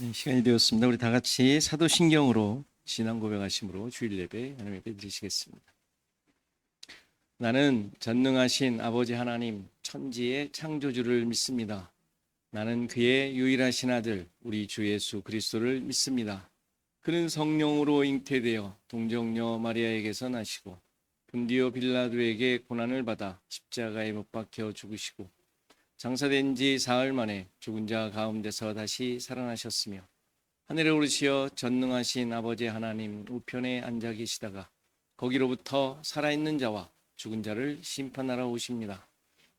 네, 시간이 되었습니다. 우리 다 같이 사도신경으로 신앙 고백하심으로 주일 예배 하나님 예배 드리시겠습니다. 나는 전능하신 아버지 하나님 천지의 창조주를 믿습니다. 나는 그의 유일하신 아들 우리 주 예수 그리스도를 믿습니다. 그는 성령으로 잉태되어 동정녀 마리아에게서 나시고 본디오 빌라도에게 고난을 받아 십자가에 못 박혀 죽으시고 장사된 지 사흘 만에 죽은 자 가운데서 다시 살아나셨으며 하늘에 오르시어 전능하신 아버지 하나님 우편에 앉아 계시다가 거기로부터 살아있는 자와 죽은 자를 심판하러 오십니다.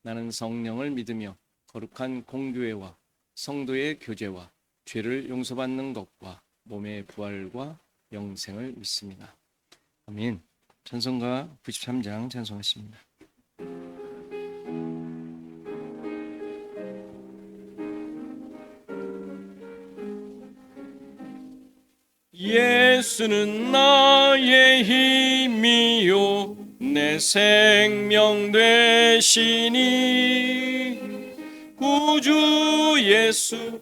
나는 성령을 믿으며 거룩한 공교회와 성도의 교제와 죄를 용서받는 것과 몸의 부활과 영생을 믿습니다. 아멘. 찬송가 93장 찬송하십니다. 예수는 나의 힘이요 내 생명 되시니 구주 예수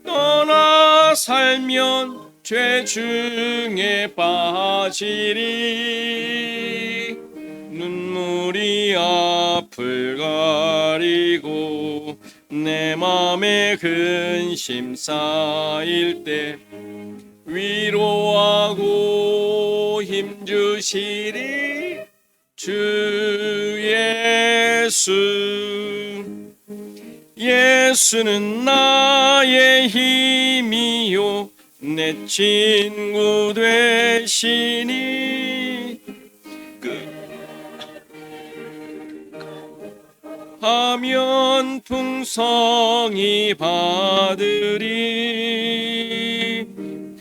떠나 살면 죄 중에 빠지리 눈물이 앞을 가리고 내 맘에 근심 쌓일 때 위로하고 힘주시리 주 예수. 예수는 나의 힘이요 내 친구 되시니 하면 풍성히 받으리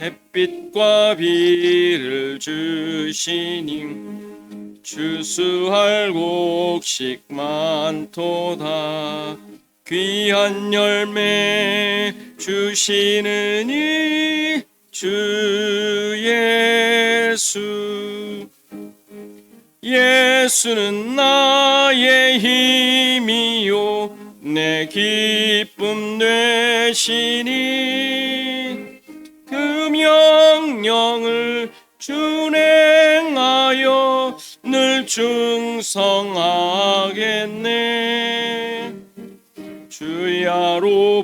햇빛과 비를 주시니 추수할 곡식 많도다 귀한 열매 주시느니 주 예수. 예수는 나의 힘이요 내 기쁨 되시니 그 명령을 준행하여 늘 충성하겠네. 주야로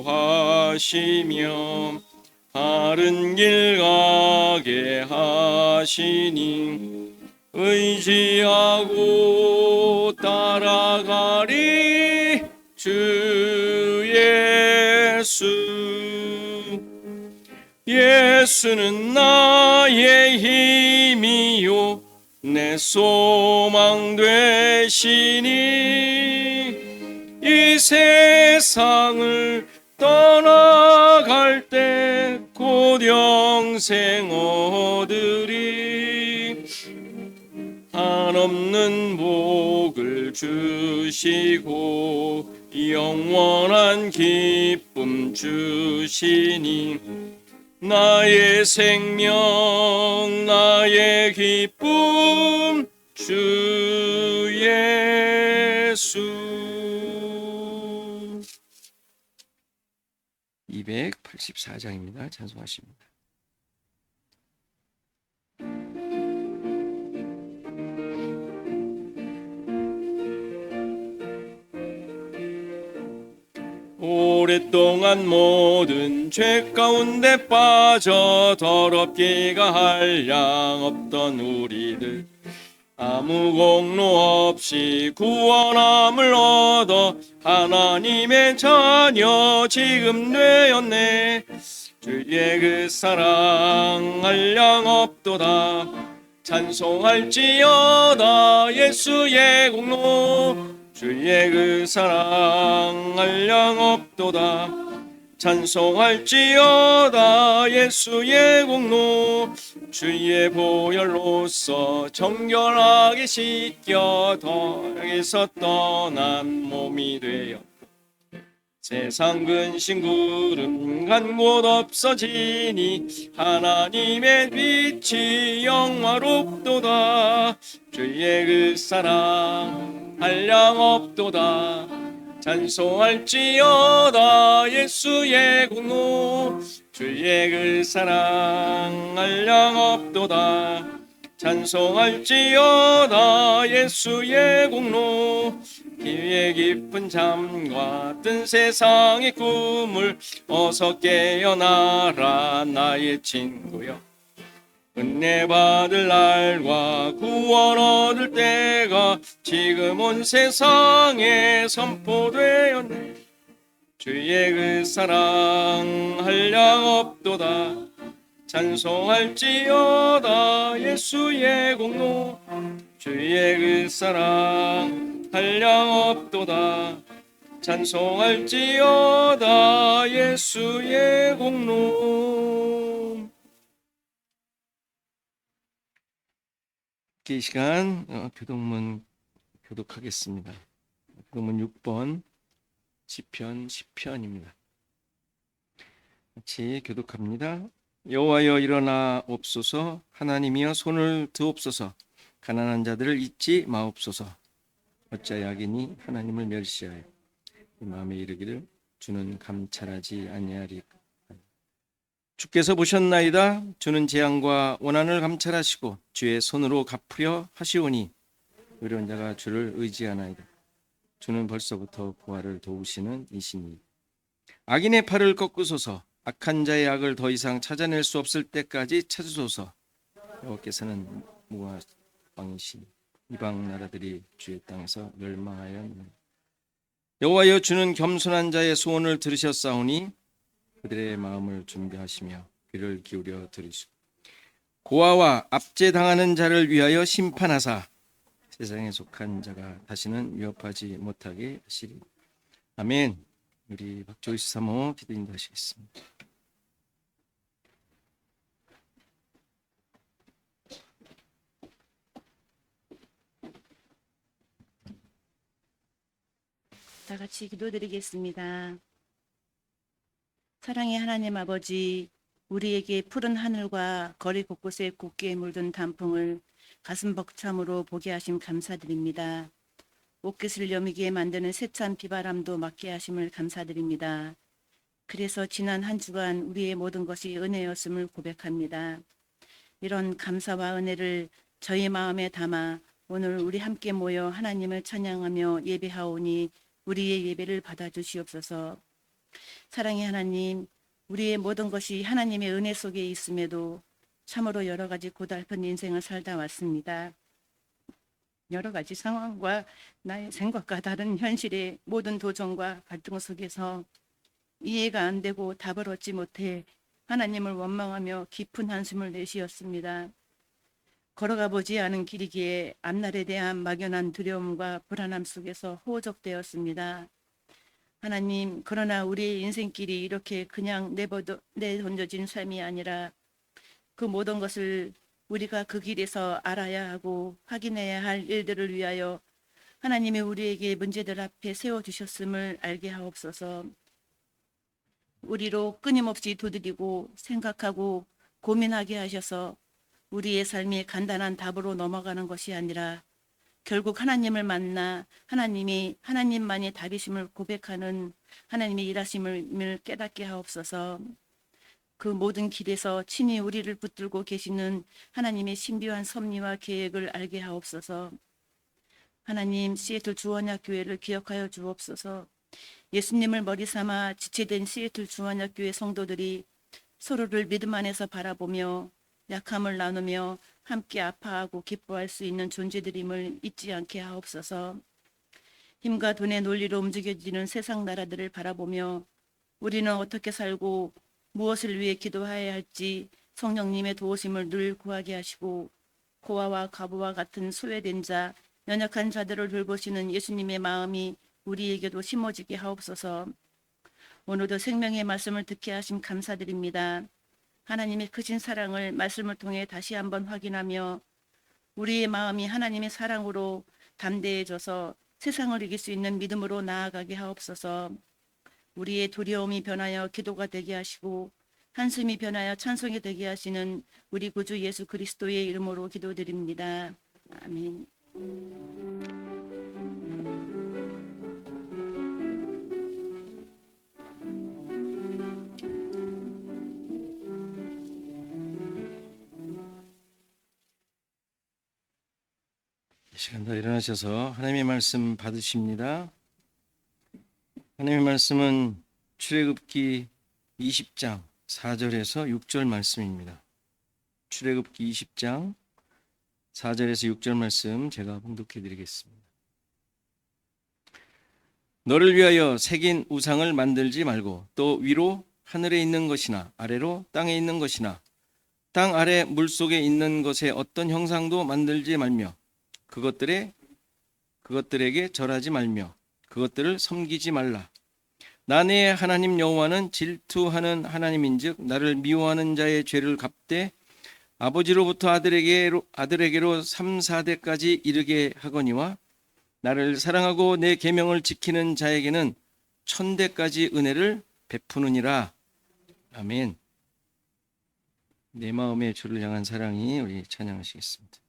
보호하시며 바른 길 가게 하시니 의지하고 따라가리 주 예수. 예수는 나의 힘이요 내 소망 되시니 이 세상을 떠나갈 때 곧 영생 얻으리 한없는 복을 주시고 영원한 기쁨 주시니 나의 생명 나의 기쁨 주 예수. 284장입니다. 찬송하십니다. 오랫동안 모든 죄 가운데 빠져 더럽기가 한량 없던 우리들 아무 공로 없이 구원함을 얻어 하나님의 자녀 지금 되었네. 주의 그 사랑 한량 없도다 찬송할지어다 예수의 공로 주의 그 사랑 한량 없도다 찬송할지어다 예수의 공로 주의 보혈로서 정결하게 씻겨 더에서 떠난 몸이 되어 세상 근심 구름 간 곳 없어지니 하나님의 빛이 영화롭도다 주의 그 사랑 한량 없도다 찬송할지어다 예수의 공로 주의 그 사랑 한량없도다. 찬송할지어다 예수의 공로 기회 깊은 잠과 뜬 세상의 꿈을 어서 깨어나라 나의 친구여. 은혜 받을 날과 구원 얻을 때가 지금 온 세상에 선포되었네. 주의 그 사랑 한량없도다. 찬송할지어다 예수의 공로 주의 그 사랑 한량없도다. 찬송할지어다 예수의 공로. 이 시간 교독문 교독하겠습니다. 교독문 6번 시편 10편입니다. 같이 교독합니다. 여호와여 일어나 옵소서. 하나님이여 손을 드옵소서. 가난한 자들을 잊지 마옵소서. 어찌하여 악인이 하나님을 멸시하여 이 마음에 이르기를 주는 감찰하지 아니하리까. 주께서 보셨나이다. 주는 재앙과 원한을 감찰하시고 주의 손으로 갚으려 하시오니 의로운 자가 주를 의지하나이다. 주는 벌써부터 부활을 도우시는 이시니 악인의 팔을 꺾으소서. 악한 자의 악을 더 이상 찾아낼 수 없을 때까지 찾으소서. 여호와께서는 무화방이시니 이방 나라들이 주의 땅에서 멸망하였느니라. 여호와여 주는 겸손한 자의 소원을 들으셨사오니 그들의 마음을 준비하시며 귀를 기울여 들으시고 고아와 압제당하는 자를 위하여 심판하사 세상에 속한 자가 다시는 위협하지 못하게 하시리. 아멘. 우리 박조이스 사모 기도 인도하시겠습니다. 다 같이 기도드리겠습니다. 사랑의 하나님 아버지, 우리에게 푸른 하늘과 거리 곳곳에 곱게 물든 단풍을 가슴 벅참으로 보게 하심 감사드립니다. 옷깃을 여미게 만드는 세찬 비바람도 맞게 하심을 감사드립니다. 그래서 지난 한 주간 우리의 모든 것이 은혜였음을 고백합니다. 이런 감사와 은혜를 저희 마음에 담아 오늘 우리 함께 모여 하나님을 찬양하며 예배하오니 우리의 예배를 받아주시옵소서. 사랑의 하나님, 우리의 모든 것이 하나님의 은혜 속에 있음에도 참으로 여러 가지 고달픈 인생을 살다 왔습니다. 여러 가지 상황과 나의 생각과 다른 현실의 모든 도전과 갈등 속에서 이해가 안 되고 답을 얻지 못해 하나님을 원망하며 깊은 한숨을 내쉬었습니다. 걸어가 보지 않은 길이기에 앞날에 대한 막연한 두려움과 불안함 속에서 호적되었습니다. 하나님, 그러나 우리의 인생길이 이렇게 그냥 내던져진 삶이 아니라 그 모든 것을 우리가 그 길에서 알아야 하고 확인해야 할 일들을 위하여 하나님이 우리에게 문제들 앞에 세워주셨음을 알게 하옵소서. 우리로 끊임없이 두드리고 생각하고 고민하게 하셔서 우리의 삶이 간단한 답으로 넘어가는 것이 아니라 결국 하나님을 만나 하나님만이 답이심을 고백하는 하나님의 일하심을 깨닫게 하옵소서. 그 모든 길에서 친히 우리를 붙들고 계시는 하나님의 신비한 섭리와 계획을 알게 하옵소서. 하나님, 시애틀 주원학교회를 기억하여 주옵소서. 예수님을 머리 삼아 지체된 시애틀 주원학교회 성도들이 서로를 믿음 안에서 바라보며 약함을 나누며 함께 아파하고 기뻐할 수 있는 존재들임을 잊지 않게 하옵소서. 힘과 돈의 논리로 움직여지는 세상 나라들을 바라보며 우리는 어떻게 살고 무엇을 위해 기도해야 할지 성령님의 도우심을 늘 구하게 하시고 고아와 과부와 같은 소외된 자, 연약한 자들을 돌보시는 예수님의 마음이 우리에게도 심어지게 하옵소서. 오늘도 생명의 말씀을 듣게 하심 감사드립니다. 하나님의 크신 사랑을 말씀을 통해 다시 한번 확인하며 우리의 마음이 하나님의 사랑으로 담대해져서 세상을 이길 수 있는 믿음으로 나아가게 하옵소서. 우리의 두려움이 변하여 기도가 되게 하시고 한숨이 변하여 찬송이 되게 하시는 우리 구주 예수 그리스도의 이름으로 기도드립니다. 아멘. 시간 다 일어나셔서 하나님의 말씀 받으십니다. 하나님의 말씀은 출애굽기 20장 4절에서 6절 말씀입니다. 출애굽기 20장 4절에서 6절 말씀 제가 봉독해 드리겠습니다. 너를 위하여 새긴 우상을 만들지 말고 또 위로 하늘에 있는 것이나 아래로 땅에 있는 것이나 땅 아래 물속에 있는 것에 어떤 형상도 만들지 말며 그것들에게 절하지 말며 그것들을 섬기지 말라. 나 내 하나님 여호와는 질투하는 하나님인즉 나를 미워하는 자의 죄를 갚되 아버지로부터 아들에게로 3, 4대까지 이르게 하거니와 나를 사랑하고 내 계명을 지키는 자에게는 1000대까지 은혜를 베푸느니라. 아멘. 내 마음의 주를 향한 사랑이 우리 찬양하시겠습니다.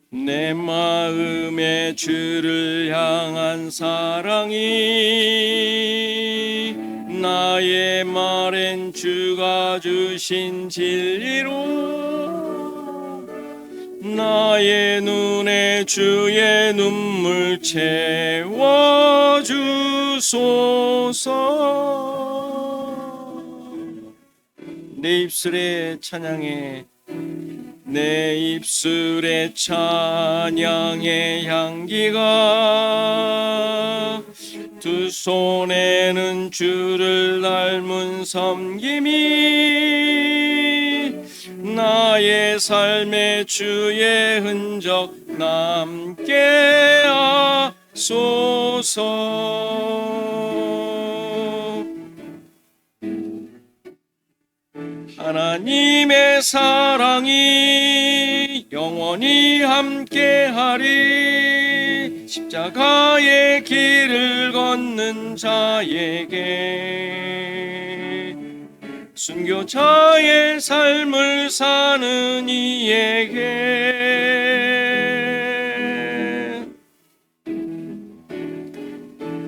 내 마음의 주를 향한 사랑이 나의 말엔 주가 주신 진리로 나의 눈에 주의 눈물 채워주소서. 내 입술의 찬양에 내 입술의 찬양의 향기가 두 손에는 주를 닮은 섬김이 나의 삶에 주의 흔적 남게 하소서. 하나님의 사랑이 영원히 함께하리. 십자가의 길을 걷는 자에게 순교자의 삶을 사는 이에게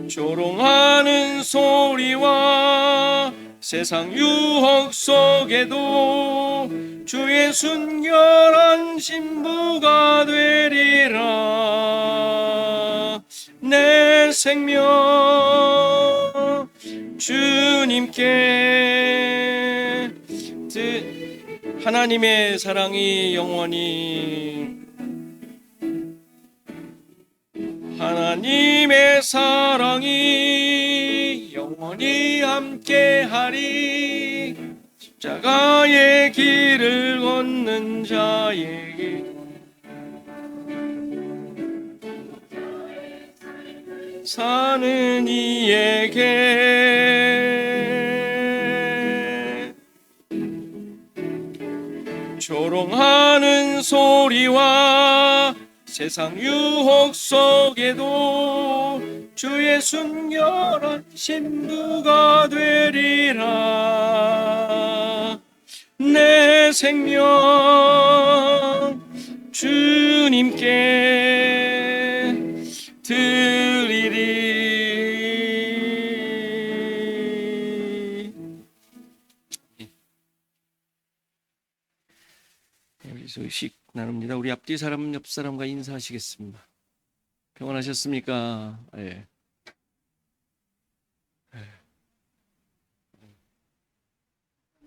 조롱하는 소리와 세상 유혹 속에도 주의 순결한 신부가 되리라. 내 생명 주님께 하나님의 사랑이 영원히 하나님의 사랑이 영원히 함께하리. 십자가의 길을 걷는 자에게 사는 이에게 조롱하는 소리와 세상 유혹 속에도 주의 순결한 신부가 되리라. 내 생명 주님께 드리리. 우리 소식 나눕니다. 우리 앞뒤 사람 옆 사람과 인사하시겠습니다. 평안하셨습니까? 예.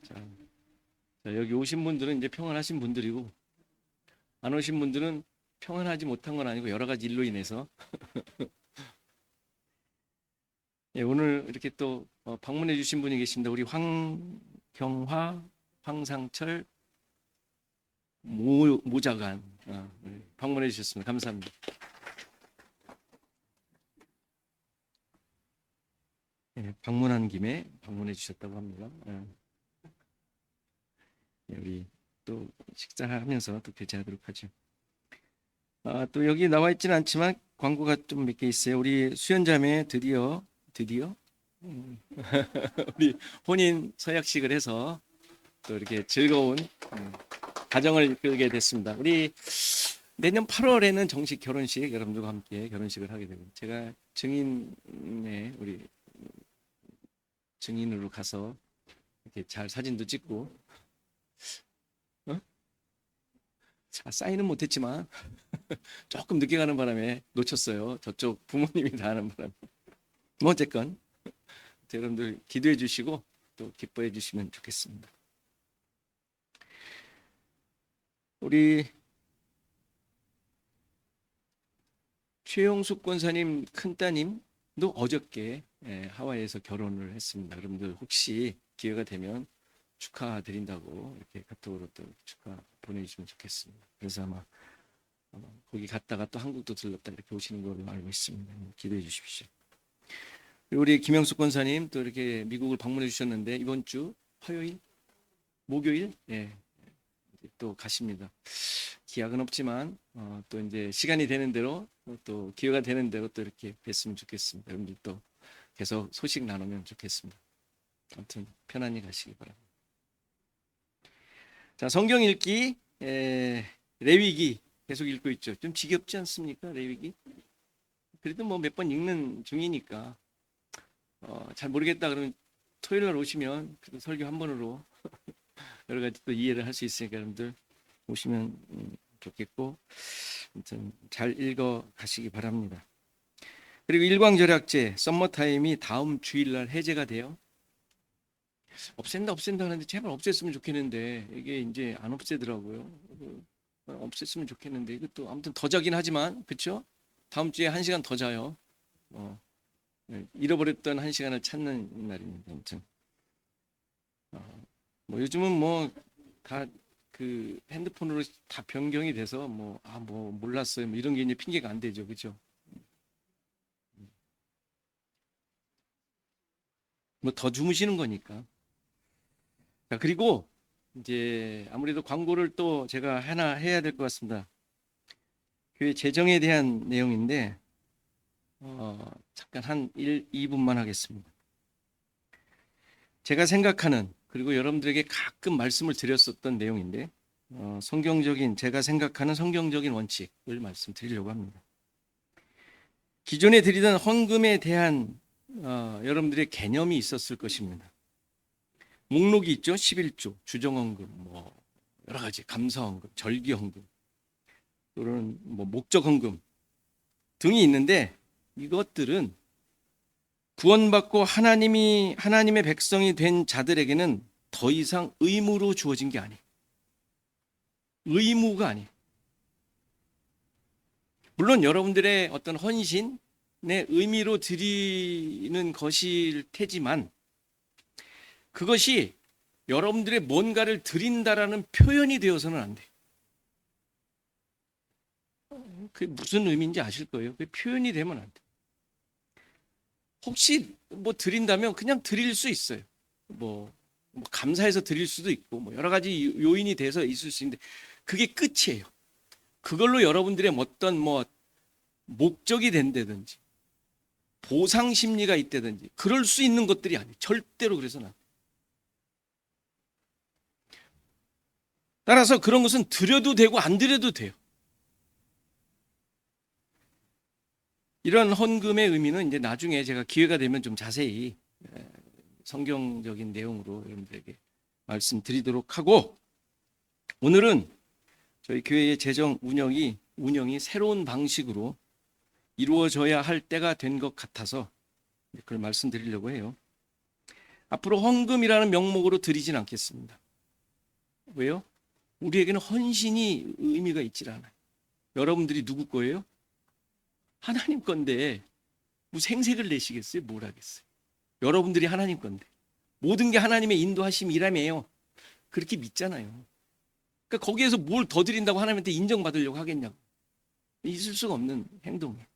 자, 여기 오신 분들은 이제 평안하신 분들이고 안 오신 분들은 평안하지 못한 건 아니고 여러 가지 일로 인해서 예, 오늘 이렇게 또 방문해 주신 분이 계십니다. 우리 황경화, 황상철 모자관 방문해 주셨습니다. 감사합니다. 예, 방문한 김에 방문해 주셨다고 합니다. 예, 우리 또 식사하면서 또 교제하도록 하죠. 또 여기 나와 있지는 않지만 광고가 좀 몇 개 있어요. 우리 수연자매 드디어 우리 혼인 서약식을 해서 또 이렇게 즐거운 가정을 이끌게 됐습니다. 우리 내년 8월에는 정식 결혼식 여러분들과 함께 결혼식을 하게 되고 제가 증인의 우리 증인으로 가서 이렇게 잘 사진도 찍고 사인은 못했지만 조금 늦게 가는 바람에 놓쳤어요. 저쪽 부모님이 다 하는 바람에. 뭐 어쨌건 여러분들 기도해 주시고 또 기뻐해 주시면 좋겠습니다. 우리 최용숙 권사님 큰따님도 어저께 하와이에서 결혼을 했습니다. 여러분들 혹시 기회가 되면 축하드린다고 이렇게 카톡으로 또 축하 보내주시면 좋겠습니다. 그래서 아마 거기 갔다가 또 한국도 들렀다 이렇게 오시는 걸로 알고 있습니다. 기도해 주십시오. 우리 김영숙 권사님 또 이렇게 미국을 방문해 주셨는데 이번 주 화요일, 목요일 또 가십니다. 기약은 없지만 또 이제 시간이 되는 대로 또 기회가 되는 대로 또 이렇게 뵀으면 좋겠습니다. 여러분들 또 계속 소식 나누면 좋겠습니다. 아무튼 편안히 가시기 바랍니다. 자, 성경 읽기 레위기 계속 읽고 있죠. 좀 지겹지 않습니까? 레위기. 그래도 뭐 몇 번 읽는 중이니까 잘 모르겠다 그러면 토요일 날 오시면 그래도 설교 한 번으로 여러 가지 또 이해를 할 수 있으니까 여러분들 오시면 좋겠고 아무튼 잘 읽어 가시기 바랍니다. 그리고 일광절약제 썸머타임이 다음 주일날 해제가 돼요. 없앤다 하는데 제발 없앴으면 좋겠는데 이게 이제 안 없애더라고요. 없앴으면 좋겠는데 이것도 아무튼 더 자긴 하지만 그렇죠? 다음 주에 1시간 더 자요. 잃어버렸던 1시간을 찾는 날입니다. 아무튼 뭐 요즘은 뭐 다 그 핸드폰으로 다 변경이 돼서 뭐 몰랐어요. 뭐 이런 게 이제 핑계가 안 되죠, 그렇죠? 뭐 더 주무시는 거니까. 자, 그리고 이제 아무래도 광고를 또 제가 하나 해야 될 것 같습니다. 교회 재정에 대한 내용인데 잠깐 한 2분만 하겠습니다. 제가 생각하는 그리고 여러분들에게 가끔 말씀을 드렸었던 내용인데 제가 생각하는 성경적인 원칙을 말씀드리려고 합니다. 기존에 드리던 헌금에 대한 여러분들의 개념이 있었을 것입니다. 목록이 있죠. 11조, 주정헌금, 뭐 여러 가지 감사헌금, 절기헌금, 또는 뭐 목적헌금 등이 있는데 이것들은 구원받고 하나님의 백성이 된 자들에게는 더 이상 의무로 주어진 게 아니에요. 의무가 아니에요. 물론 여러분들의 어떤 헌신의 의미로 드리는 것일 테지만 그것이 여러분들의 뭔가를 드린다라는 표현이 되어서는 안 돼요. 그게 무슨 의미인지 아실 거예요. 그게 표현이 되면 안 돼요. 혹시 뭐 드린다면 그냥 드릴 수 있어요. 뭐 감사해서 드릴 수도 있고 뭐 여러 가지 요인이 돼서 있을 수 있는데 그게 끝이에요. 그걸로 여러분들의 어떤 뭐 목적이 된다든지 보상 심리가 있다든지 그럴 수 있는 것들이 아니에요. 절대로 그래서는 안 돼요. 따라서 그런 것은 드려도 되고 안 드려도 돼요. 이런 헌금의 의미는 이제 나중에 제가 기회가 되면 좀 자세히 성경적인 내용으로 여러분들에게 말씀드리도록 하고 오늘은 저희 교회의 재정 운영이 새로운 방식으로 이루어져야 할 때가 된 것 같아서 그걸 말씀드리려고 해요. 앞으로 헌금이라는 명목으로 드리진 않겠습니다. 왜요? 우리에게는 헌신이 의미가 있질 않아요. 여러분들이 누구 거예요? 하나님 건데 뭐 생색을 내시겠어요? 뭘 하겠어요? 여러분들이 하나님 건데 모든 게 하나님의 인도하심이라며요. 그렇게 믿잖아요. 그러니까 거기에서 뭘 더 드린다고 하나님한테 인정받으려고 하겠냐고. 있을 수가 없는 행동이에요.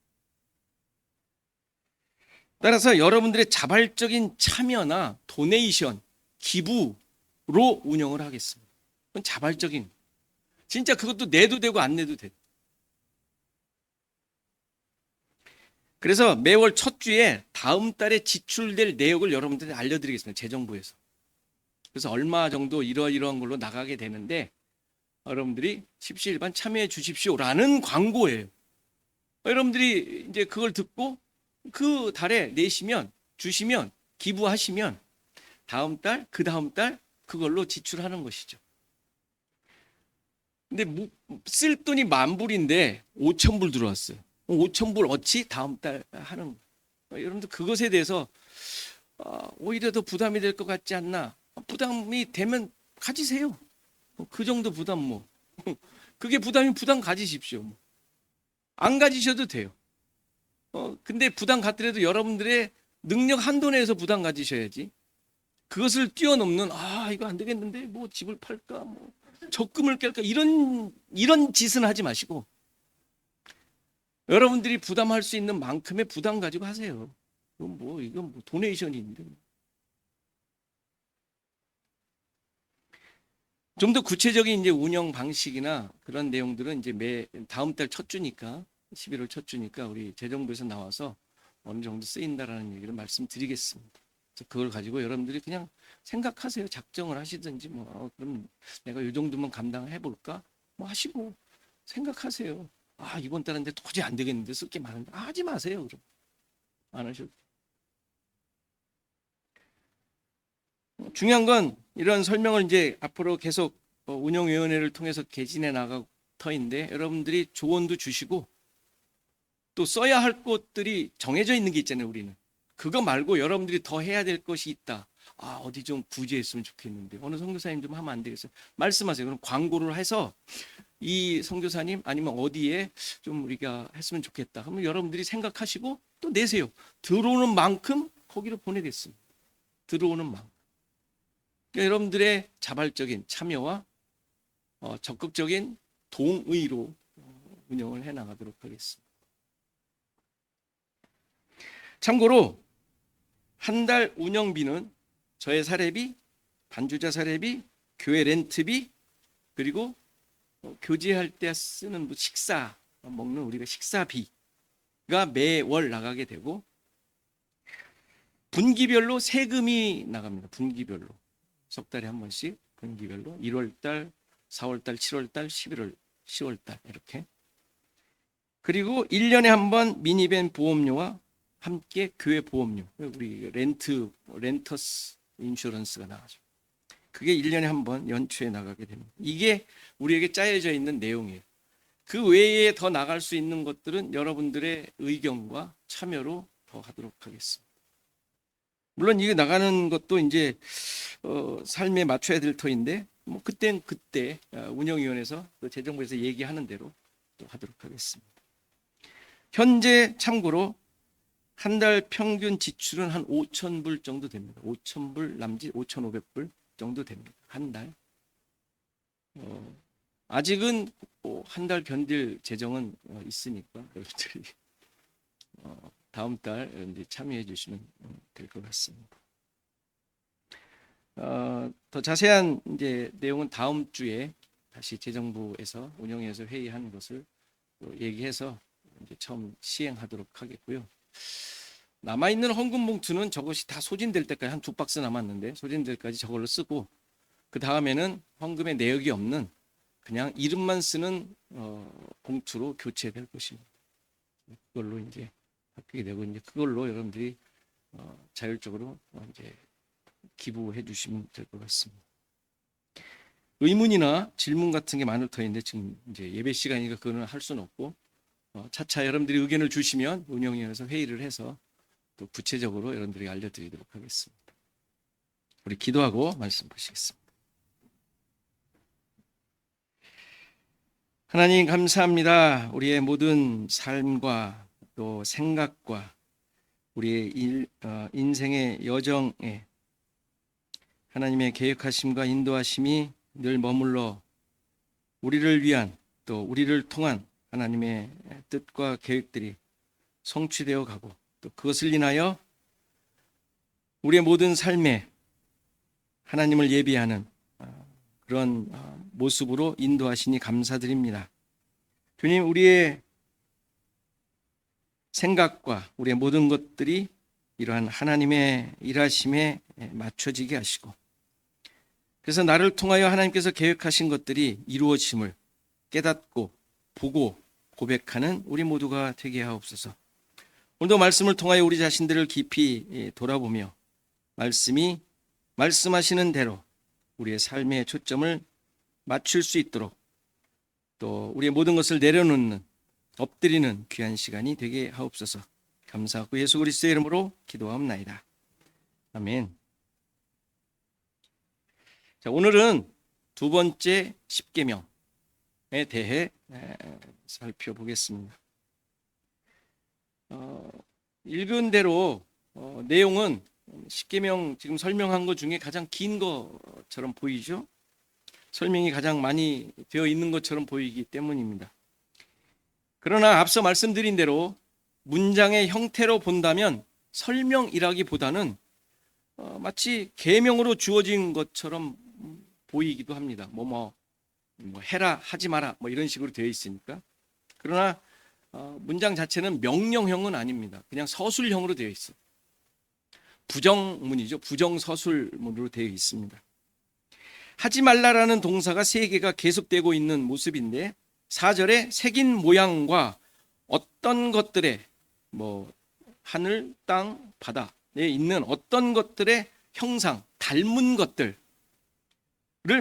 따라서 여러분들의 자발적인 참여나 도네이션, 기부로 운영을 하겠습니다. 그건 자발적인. 진짜 그것도 내도 되고 안 내도 돼. 그래서 매월 첫 주에 다음 달에 지출될 내역을 여러분들한테 알려드리겠습니다. 재정부에서. 그래서 얼마 정도 이러이러한 걸로 나가게 되는데 여러분들이 십시일반 참여해 주십시오라는 광고예요. 여러분들이 이제 그걸 듣고 그 달에 내시면 주시면 기부하시면 다음 달, 그 다음 달 그걸로 지출하는 것이죠. 근데 쓸 돈이 10,000불인데 5,000불 들어왔어요. 5,000불 어치 다음 달 하는 거예요. 여러분들 그것에 대해서 오히려 더 부담이 될 것 같지 않나? 부담이 되면 가지세요. 그 정도 부담 뭐. 그게 부담이 부담 가지십시오. 안 가지셔도 돼요. 근데 부담 갖더라도 여러분들의 능력 한도 내에서 부담 가지셔야지. 그것을 뛰어넘는 이거 안 되겠는데 뭐 집을 팔까 뭐 적금을 깰까 이런 짓은 하지 마시고 여러분들이 부담할 수 있는 만큼의 부담 가지고 하세요. 이건 뭐 도네이션인데. 좀 더 구체적인 이제 운영 방식이나 그런 내용들은 이제 다음 달 첫 주니까 11월 첫 주니까 우리 재정부에서 나와서 어느 정도 쓰인다라는 얘기를 말씀드리겠습니다. 그걸 가지고 여러분들이 그냥 생각하세요. 작정을 하시든지 그럼 내가 이 정도만 감당해 볼까? 뭐 하시고 생각하세요. 이번 달인데 도저히 안 되겠는데 쓸 게 많은데 하지 마세요. 그럼 안 하셔도. 중요한 건 이런 설명을 이제 앞으로 계속 운영위원회를 통해서 개진해 나갈 터인데 여러분들이 조언도 주시고 또 써야 할 것들이 정해져 있는 게 있잖아요. 우리는 그거 말고 여러분들이 더 해야 될 것이 있다. 어디 좀 구제했으면 좋겠는데 어느 선교사님 좀 하면 안 되겠어요? 말씀하세요. 그럼 광고를 해서 이 선교사님 아니면 어디에 좀 우리가 했으면 좋겠다. 그러면 여러분들이 생각하시고 또 내세요. 들어오는 만큼 거기로 보내겠습니다. 들어오는 만큼. 그러니까 여러분들의 자발적인 참여와 적극적인 동의로 운영을 해 나가도록 하겠습니다. 참고로 한 달 운영비는 저의 사례비, 반주자 사례비, 교회 렌트비, 그리고 교제할 때 쓰는 식사 먹는 우리가 식사비가 매월 나가게 되고 분기별로 세금이 나갑니다. 분기별로 석 달에 한 번씩 분기별로 1월달, 4월달, 7월달, 11월, 10월달 이렇게. 그리고 1년에 한 번 미니밴 보험료와 함께 교회 보험료, 우리 렌터스 인슈런스가 나가죠. 그게 1년에 한 번 연초에 나가게 됩니다. 이게 우리에게 짜여져 있는 내용이에요. 그 외에 더 나갈 수 있는 것들은 여러분들의 의견과 참여로 더 하도록 하겠습니다. 물론 이게 나가는 것도 이제 삶에 맞춰야 될 터인데 뭐 그땐 그때 운영위원회에서 또 재정부에서 얘기하는 대로 또 하도록 하겠습니다. 현재 참고로 한 달 평균 지출은 한 5,000불 정도 됩니다. 5,000불 남짓 5,500불 정도 됩니다. 한 달. 아직은 한 달 견딜 재정은 있으니까 여러분들이 다음 달 이제 참여해 주시면 될 것 같습니다. 더 자세한 이제 내용은 다음 주에 다시 재정부에서 운영위에서 회의하는 것을 얘기해서 이제 처음 시행하도록 하겠고요. 남아있는 헌금 봉투는 저것이 다 소진될 때까지 한 2박스 남았는데 소진될 때까지 저걸로 쓰고 그 다음에는 헌금의 내역이 없는 그냥 이름만 쓰는 봉투로 교체될 것입니다. 그걸로 이제 바뀌게 되고 이제 그걸로 여러분들이 자율적으로 이제 기부해 주시면 될 것 같습니다. 의문이나 질문 같은 게 많을 터인데 지금 이제 예배 시간이니까 그거는 할 수는 없고 차차 여러분들이 의견을 주시면 운영위원회에서 회의를 해서 또 구체적으로 여러분들이 알려드리도록 하겠습니다. 우리 기도하고 말씀 보시겠습니다. 하나님 감사합니다. 우리의 모든 삶과 또 생각과 우리의 인생의 여정에 하나님의 계획하심과 인도하심이 늘 머물러 우리를 위한 또 우리를 통한 하나님의 뜻과 계획들이 성취되어 가고 또 그것을 인하여 우리의 모든 삶에 하나님을 예비하는 그런 모습으로 인도하시니 감사드립니다. 주님, 우리의 생각과 우리의 모든 것들이 이러한 하나님의 일하심에 맞춰지게 하시고 그래서 나를 통하여 하나님께서 계획하신 것들이 이루어짐을 깨닫고 보고 고백하는 우리 모두가 되게 하옵소서. 오늘도 말씀을 통하여 우리 자신들을 깊이 돌아보며 말씀이 말씀하시는 대로 우리의 삶의 초점을 맞출 수 있도록, 또 우리의 모든 것을 내려놓는, 엎드리는 귀한 시간이 되게 하옵소서. 감사하고 예수 그리스도의 이름으로 기도하옵나이다. 아멘. 자, 오늘은 두 번째 십계명에 대해 살펴보겠습니다. 읽은 대로 내용은 십계명 지금 설명한 것 중에 가장 긴 것처럼 보이죠? 설명이 가장 많이 되어 있는 것처럼 보이기 때문입니다. 그러나 앞서 말씀드린 대로 문장의 형태로 본다면 설명이라기보다는 마치 계명으로 주어진 것처럼 보이기도 합니다. 뭐 해라, 하지 마라, 뭐 이런 식으로 되어 있으니까. 그러나 문장 자체는 명령형은 아닙니다. 그냥 서술형으로 되어 있어요. 부정문이죠. 부정서술문으로 되어 있습니다. 하지 말라라는 동사가 세 개가 계속되고 있는 모습인데 4절에 새긴 모양과 어떤 것들의 하늘, 땅, 바다에 있는 어떤 것들의 형상, 닮은 것들을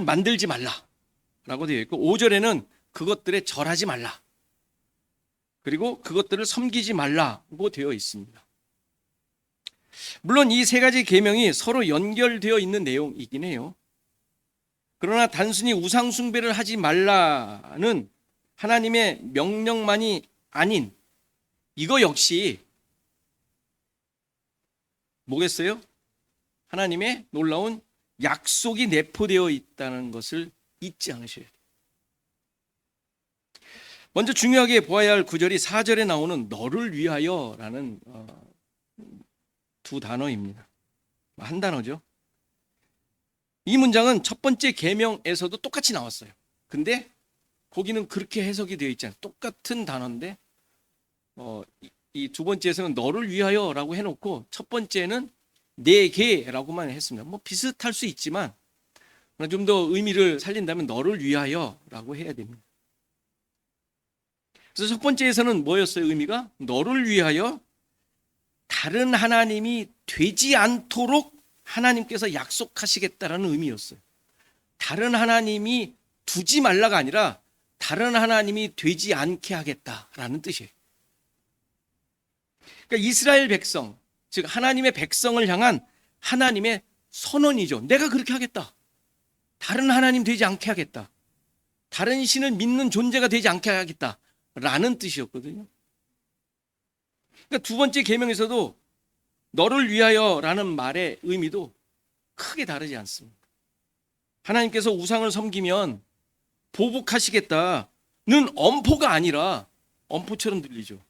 만들지 말라라고 되어 있고 5절에는 그것들에 절하지 말라. 그리고 그것들을 섬기지 말라고 되어 있습니다. 물론 이 세 가지 계명이 서로 연결되어 있는 내용이긴 해요. 그러나 단순히 우상 숭배를 하지 말라는 하나님의 명령만이 아닌 이거 역시 뭐겠어요? 하나님의 놀라운 약속이 내포되어 있다는 것을 잊지 않으셔야 돼요. 먼저 중요하게 보아야 할 구절이 4절에 나오는 너를 위하여라는 두 단어입니다. 한 단어죠. 이 문장은 첫 번째 계명에서도 똑같이 나왔어요. 근데 거기는 그렇게 해석이 되어 있잖아요. 똑같은 단어인데 이 두 번째에서는 너를 위하여라고 해놓고 첫 번째는 내게라고만 했습니다. 비슷할 수 있지만 좀 더 의미를 살린다면 너를 위하여라고 해야 됩니다. 그래서 첫 번째에서는 뭐였어요? 의미가 너를 위하여 다른 하나님이 되지 않도록 하나님께서 약속하시겠다라는 의미였어요. 다른 하나님이 두지 말라가 아니라 다른 하나님이 되지 않게 하겠다라는 뜻이에요. 그러니까 이스라엘 백성, 즉 하나님의 백성을 향한 하나님의 선언이죠. 내가 그렇게 하겠다. 다른 하나님 되지 않게 하겠다. 다른 신을 믿는 존재가 되지 않게 하겠다라는 뜻이었거든요. 그러니까 두 번째 계명에서도 너를 위하여라는 말의 의미도 크게 다르지 않습니다. 하나님께서 우상을 섬기면 보복하시겠다는 엄포가 아니라 엄포처럼 들리죠.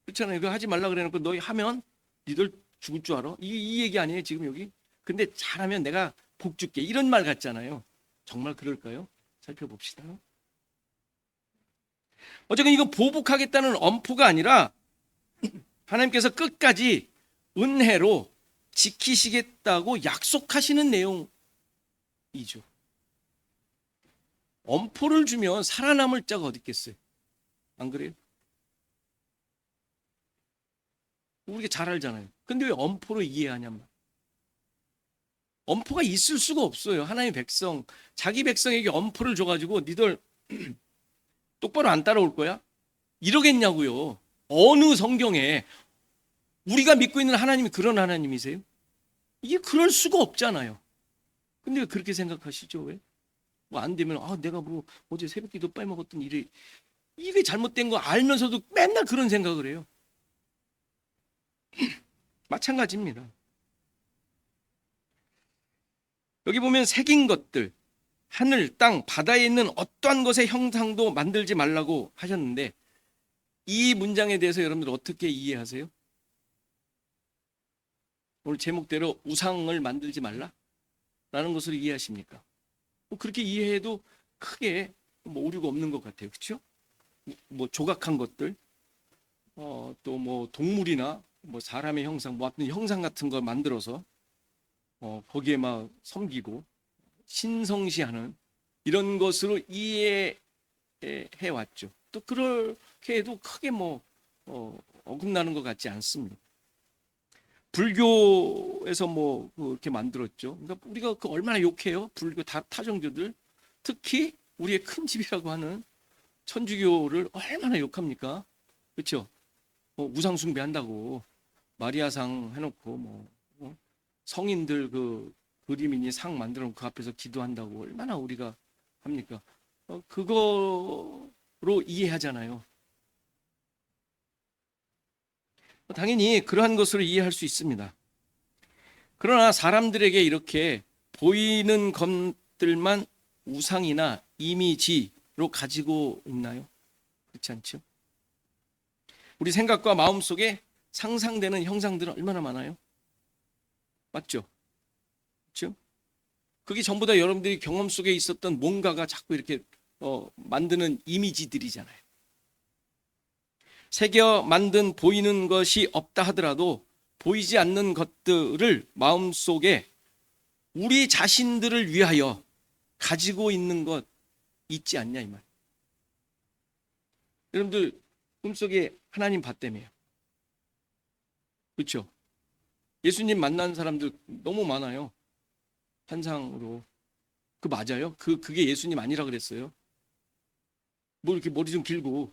그렇잖아요. 이거 하지 말라 그래놓고 너희 하면 니들 죽을 줄 알아? 이 얘기 아니에요 지금 여기? 근데 잘하면 내가 복 줄게 이런 말 같잖아요. 정말 그럴까요? 살펴봅시다. 어쨌든 이거 보복하겠다는 엄포가 아니라 하나님께서 끝까지 은혜로 지키시겠다고 약속하시는 내용이죠. 엄포를 주면 살아남을 자가 어디 있겠어요? 안 그래요? 우리가 잘 알잖아요. 근데 왜 엄포로 이해하냔 말. 엄포가 있을 수가 없어요. 하나님의 백성, 자기 백성에게 엄포를 줘가지고 니들 똑바로 안 따라올 거야? 이러겠냐고요. 어느 성경에 우리가 믿고 있는 하나님이 그런 하나님이세요? 이게 그럴 수가 없잖아요. 근데 왜 그렇게 생각하시죠? 왜? 안 되면 내가 어제 새벽기도 빼먹었던 일이 이게 잘못된 거 알면서도 맨날 그런 생각을 해요. 마찬가지입니다. 여기 보면 새긴 것들, 하늘, 땅, 바다에 있는 어떠한 것의 형상도 만들지 말라고 하셨는데 이 문장에 대해서 여러분들 어떻게 이해하세요? 오늘 제목대로 우상을 만들지 말라라는 것을 이해하십니까? 그렇게 이해해도 크게 오류가 없는 것 같아요. 그렇죠? 조각한 것들, 또 동물이나 사람의 형상, 어떤 형상 같은 걸 만들어서 거기에 막 섬기고 신성시하는 이런 것으로 이해해 왔죠. 또 그렇게 해도 크게 어긋나는 것 같지 않습니다. 불교에서 그렇게 만들었죠. 그러니까 우리가 그 얼마나 욕해요. 불교 타종교들, 특히 우리의 큰 집이라고 하는 천주교를 얼마나 욕합니까? 그렇죠? 우상 숭배한다고 마리아상 해놓고 성인들 그 그림이니 상 만들어 놓고 그 앞에서 기도한다고 얼마나 우리가 합니까? 그거로 이해하잖아요. 당연히 그러한 것으로 이해할 수 있습니다. 그러나 사람들에게 이렇게 보이는 것들만 우상이나 이미지로 가지고 있나요? 그렇지 않죠? 우리 생각과 마음 속에 상상되는 형상들은 얼마나 많아요? 맞죠? 그렇죠? 그게 전부 다 여러분들이 경험 속에 있었던 뭔가가 자꾸 이렇게 만드는 이미지들이잖아요. 새겨 만든 보이는 것이 없다 하더라도 보이지 않는 것들을 마음속에 우리 자신들을 위하여 가지고 있는 것 있지 않냐 이 말. 여러분들 꿈속에 하나님 봤다며요. 그렇죠? 예수님 만난 사람들 너무 많아요. 환상으로. 그 맞아요? 그게 예수님 아니라 그랬어요? 뭐 이렇게 머리 좀 길고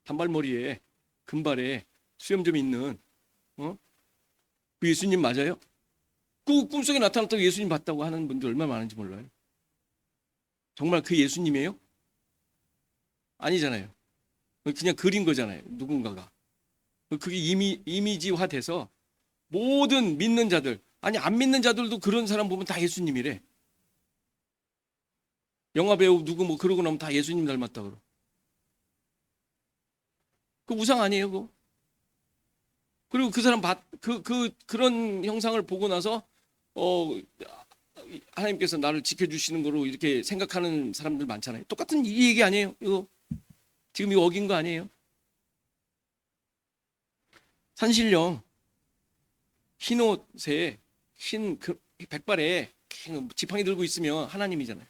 단발머리에 금발에 수염 좀 있는 그 예수님 맞아요? 그 꿈속에 나타났다고 예수님 봤다고 하는 분들 얼마나 많은지 몰라요. 정말 그 예수님이에요? 아니잖아요. 그냥 그린 거잖아요. 누군가가. 그게 이미지화 돼서 모든 믿는 자들, 아니 안 믿는 자들도 그런 사람 보면 다 예수님이래. 영화배우 누구 그러고 나면 다 예수님 닮았다 그러. 그 우상 아니에요, 그거? 그리고 그 사람 그런 형상을 보고 나서 하나님께서 나를 지켜주시는 거로 이렇게 생각하는 사람들 많잖아요. 똑같은 이 얘기 아니에요? 이거 지금 이거 어긴 거 아니에요? 산신령 흰 옷에 흰 백발에 지팡이 들고 있으면 하나님이잖아요.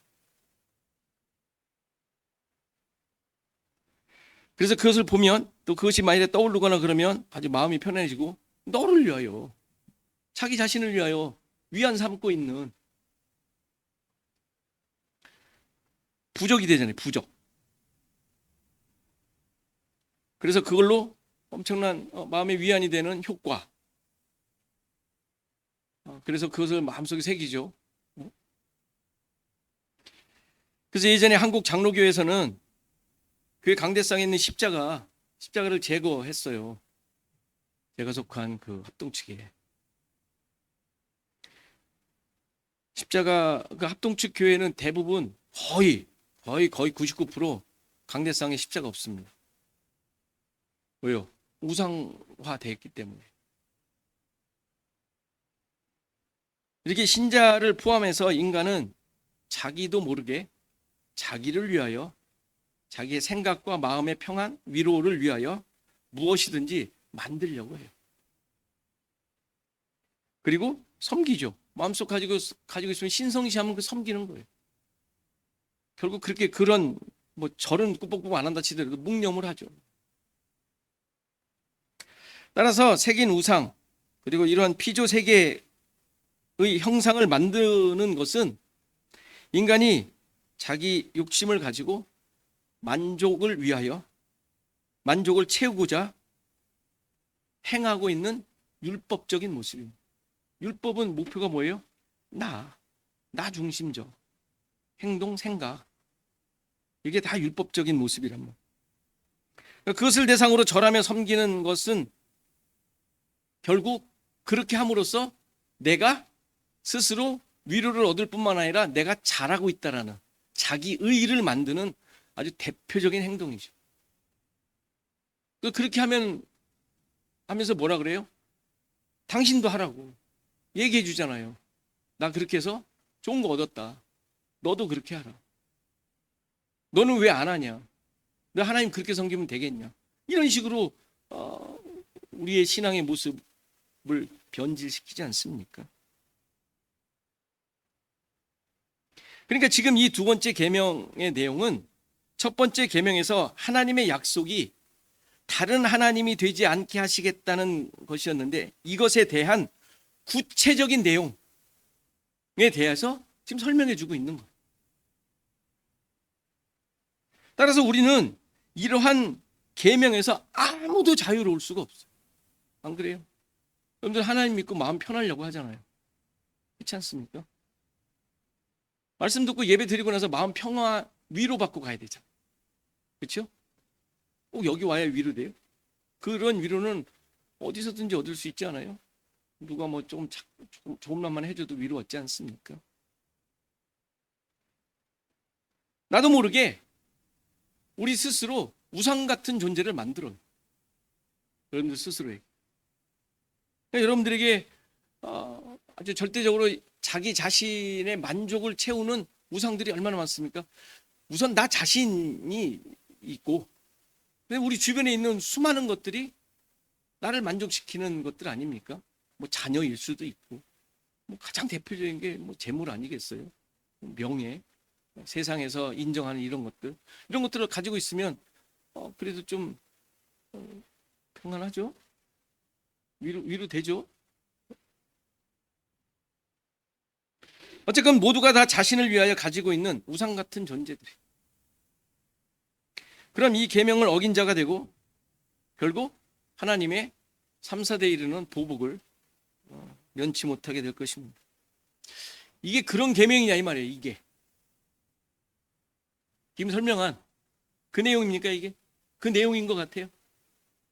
그래서 그것을 보면 또 그것이 만약에 떠오르거나 그러면 아주 마음이 편해지고 너를 위하여 자기 자신을 위하여 위안 삼고 있는 부적이 되잖아요. 부적. 그래서 그걸로 엄청난 마음의 위안이 되는 효과. 그래서 그것을 마음속에 새기죠. 그래서 예전에 한국 장로교에서는 그 강대상에 있는 십자가를 제거했어요. 제가 속한 그 합동측에. 십자가 그 합동측 교회는 대부분 거의 99% 강대상에 십자가 없습니다. 왜요? 우상화됐기 때문에. 이렇게 신자를 포함해서 인간은 자기도 모르게 자기를 위하여 자기의 생각과 마음의 평안, 위로를 위하여 무엇이든지 만들려고 해요. 그리고 섬기죠. 마음속 가지고 있으면 신성시하면 그 섬기는 거예요. 결국 그렇게 그런 절은 꾸벅꾸벅 안 한다 치더라도 묵념을 하죠. 따라서 새긴 우상 그리고 이러한 피조 세계의 형상을 만드는 것은 인간이 자기 욕심을 가지고 만족을 위하여 만족을 채우고자 행하고 있는 율법적인 모습입니다. 율법은 목표가 뭐예요? 나 중심적 행동, 생각. 이게 다 율법적인 모습이란 말이에요. 그것을 대상으로 절하며 섬기는 것은 결국 그렇게 함으로써 내가 스스로 위로를 얻을 뿐만 아니라 내가 잘하고 있다라는 자기 의의를 만드는 아주 대표적인 행동이죠. 그렇게 하면서 뭐라 그래요? 당신도 하라고 얘기해 주잖아요. 나 그렇게 해서 좋은 거 얻었다. 너도 그렇게 하라. 너는 왜 안 하냐? 너 하나님 그렇게 섬기면 되겠냐? 이런 식으로 우리의 신앙의 모습을 변질시키지 않습니까? 그러니까 지금 이 두 번째 계명의 내용은 첫 번째 계명에서 하나님의 약속이 다른 하나님이 되지 않게 하시겠다는 것이었는데, 이것에 대한 구체적인 내용에 대해서 지금 설명해 주고 있는 거예요. 따라서 우리는 이러한 계명에서 아무도 자유로울 수가 없어요. 안 그래요? 여러분들 하나님 믿고 마음 편하려고 하잖아요. 그렇지 않습니까? 말씀 듣고 예배 드리고 나서 마음 평화, 위로받고 가야 되잖아요. 그렇죠? 꼭 여기 와야 위로돼요? 그런 위로는 어디서든지 얻을 수 있지 않아요? 누가 뭐 조금 좋은 말만 해줘도 위로 얻지 않습니까? 나도 모르게 우리 스스로 우상 같은 존재를 만들어요. 여러분들 스스로에게. 그러니까 여러분들에게 아주 절대적으로 자기 자신의 만족을 채우는 우상들이 얼마나 많습니까? 우선 나 자신이 있고, 우리 주변에 있는 수많은 것들이 나를 만족시키는 것들 아닙니까? 뭐 자녀일 수도 있고, 뭐 가장 대표적인 게 뭐 재물 아니겠어요? 명예, 세상에서 인정하는 이런 것들을 가지고 있으면 그래도 좀 평안하죠? 위로 되죠? 어쨌건 모두가 다 자신을 위하여 가지고 있는 우상 같은 존재들이. 그럼 이 계명을 어긴 자가 되고 결국 하나님의 3, 4대 이르는 보복을 면치 못하게 될 것입니다. 이게 그런 계명이냐 이 말이에요. 이게 지금 설명한 그 내용입니까? 이게 그 내용인 것 같아요.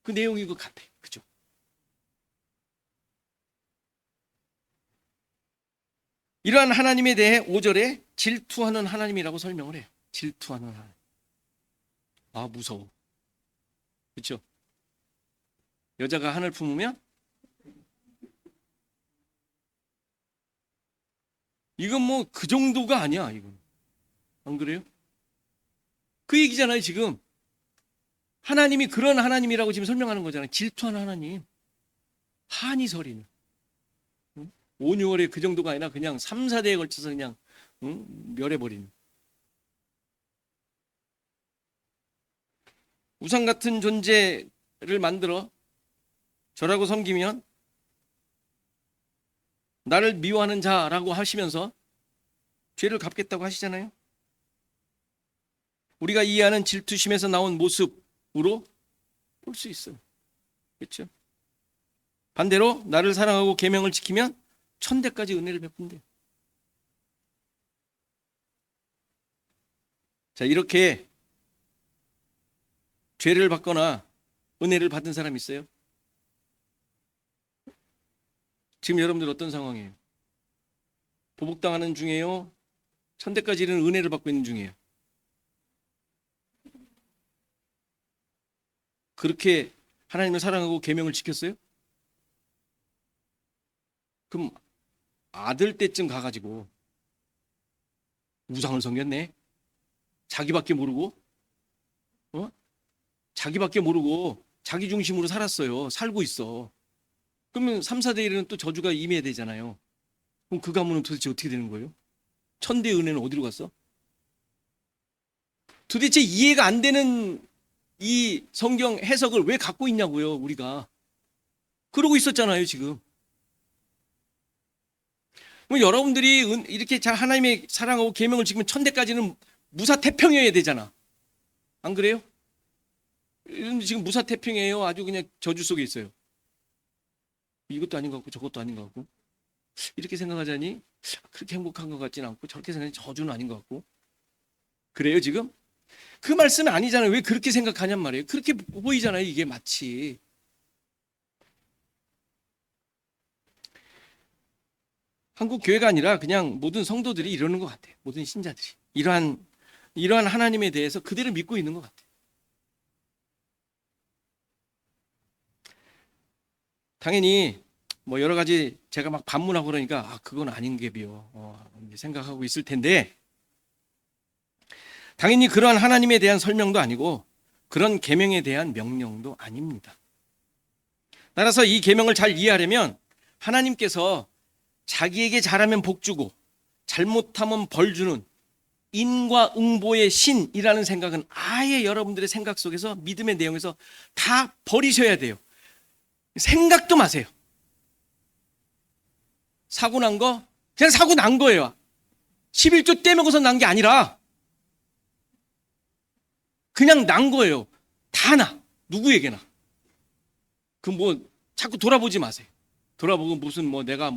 그 내용인 것 같아요. 그죠? 이러한 하나님에 대해 5절에 질투하는 하나님이라고 설명을 해요. 질투하는 하나님. 아, 무서워. 그렇죠? 여자가 하늘 품으면 이건 뭐 그 정도가 아니야. 이건 안 그래요? 그 얘기잖아요. 지금 하나님이 그런 하나님이라고 지금 설명하는 거잖아요. 질투하는 하나님. 한이 서리는 5, 6월에 그 정도가 아니라 그냥 3, 4대에 걸쳐서 그냥 멸해버리는. 우상 같은 존재를 만들어 저라고 섬기면 나를 미워하는 자라고 하시면서 죄를 갚겠다고 하시잖아요. 우리가 이해하는 질투심에서 나온 모습으로 볼 수 있어요. 그렇죠? 반대로 나를 사랑하고 계명을 지키면 1000대까지 은혜를 베푼대요. 자, 이렇게 죄를 받거나 은혜를 받은 사람 있어요? 지금 여러분들 어떤 상황이에요? 보복당하는 중이에요? 1000대까지 이르는 은혜를 받고 있는 중이에요? 그렇게 하나님을 사랑하고 계명을 지켰어요? 그럼 아들 때쯤 가가지고 우상을 섬겼네? 자기밖에 모르고 자기밖에 모르고 자기 중심으로 살았어요. 살고 있어. 그러면 3, 4대 1은 또 저주가 임해야 되잖아요. 그럼 그 가문은 도대체 어떻게 되는 거예요? 1000대의 은혜는 어디로 갔어? 도대체 이해가 안 되는 이 성경 해석을 왜 갖고 있냐고요, 우리가. 그러고 있었잖아요, 지금. 여러분들이 이렇게 잘 하나님의 사랑하고 계명을 지키면 1000대까지는 무사태평이어야 되잖아. 안 그래요? 지금 무사태평이에요. 아주 그냥 저주 속에 있어요. 이것도 아닌 것 같고 저것도 아닌 것 같고. 이렇게 생각하자니 그렇게 행복한 것 같지는 않고, 저렇게 생각하니 저주는 아닌 것 같고. 그래요 지금? 그 말씀이 아니잖아요. 왜 그렇게 생각하냔 말이에요. 그렇게 보이잖아요. 이게 마치. 한국 교회가 아니라 그냥 모든 성도들이 이러는 것 같아요. 모든 신자들이 이러한 하나님에 대해서 그대로 믿고 있는 것 같아요. 당연히 뭐 여러 가지 제가 막 반문하고 그러니까 그건 아닌 게 비요 생각하고 있을 텐데, 당연히 그러한 하나님에 대한 설명도 아니고 그런 계명에 대한 명령도 아닙니다. 따라서 이 계명을 잘 이해하려면 하나님께서 자기에게 잘하면 복 주고 잘못하면 벌 주는 인과응보의 신이라는 생각은 아예 여러분들의 생각 속에서, 믿음의 내용에서 다 버리셔야 돼요. 생각도 마세요. 사고 난 거 그냥 사고 난 거예요. 11조 떼먹어서 난 게 아니라 그냥 난 거예요. 다 나. 누구에게나. 자꾸 돌아보지 마세요. 돌아보고 무슨 내가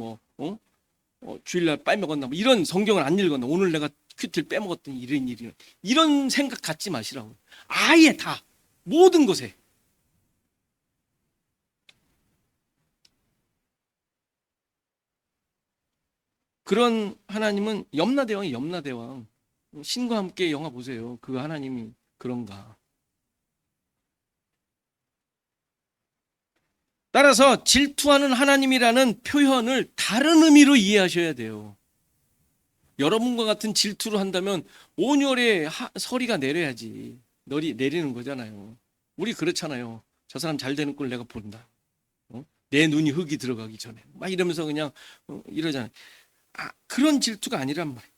주일날 빼먹었나 이런 성경을 안 읽었나, 오늘 내가 큐티를 빼먹었더니 이런 일이, 이런 생각 갖지 마시라고. 아예 다 모든 것에. 그런 하나님은 염라대왕이 염라대왕. 신과 함께 영화 보세요. 그 하나님이 그런가. 따라서 질투하는 하나님이라는 표현을 다른 의미로 이해하셔야 돼요. 여러분과 같은 질투를 한다면 온열에 서리가 내려야지. 널이 내리는 거잖아요. 우리 그렇잖아요. 저 사람 잘 되는 걸 내가 본다. 내 눈이 흙이 들어가기 전에 막 이러면서 그냥 이러잖아요. 그런 질투가 아니란 말이에요.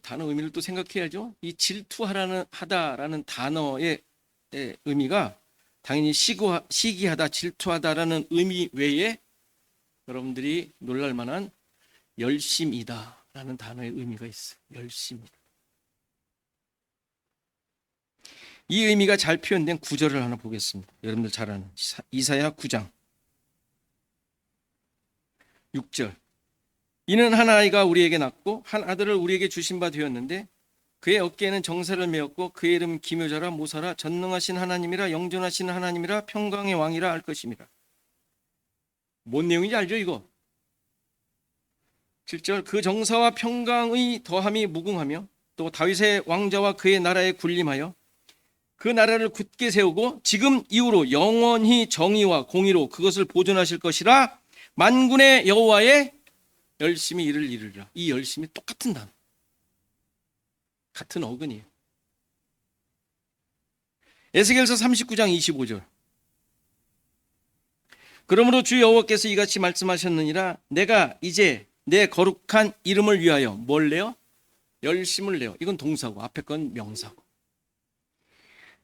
단어 의미를 또 생각해야죠. 이 질투하다라는 단어의 의미가 당연히 시기하다, 질투하다라는 의미 외에 여러분들이 놀랄 만한 열심이다라는 단어의 의미가 있어요. 열심이다. 이 의미가 잘 표현된 구절을 하나 보겠습니다. 여러분들 잘 아는 이사야 9장 6절. 이는 한 아이가 우리에게 낳고 한 아들을 우리에게 주신 바 되었는데 그의 어깨에는 정사를 메었고 그의 이름 기묘자라 모사라 전능하신 하나님이라 영존하신 하나님이라 평강의 왕이라 할 것입니다. 뭔 내용인지 알죠 이거? 7절. 그 정사와 평강의 더함이 무궁하며 또 다윗의 왕자와 그의 나라에 군림하여 그 나라를 굳게 세우고 지금 이후로 영원히 정의와 공의로 그것을 보존하실 것이라 만군의 여호와의 열심히 일을 이루리라. 이 열심이 똑같은 단어, 같은 어근이에요. 에스겔서 39장 25절. 그러므로 주 여호와께서 이같이 말씀하셨느니라 내가 이제 내 거룩한 이름을 위하여 뭘 내요? 열심을 내요. 이건 동사고 앞에 건 명사고.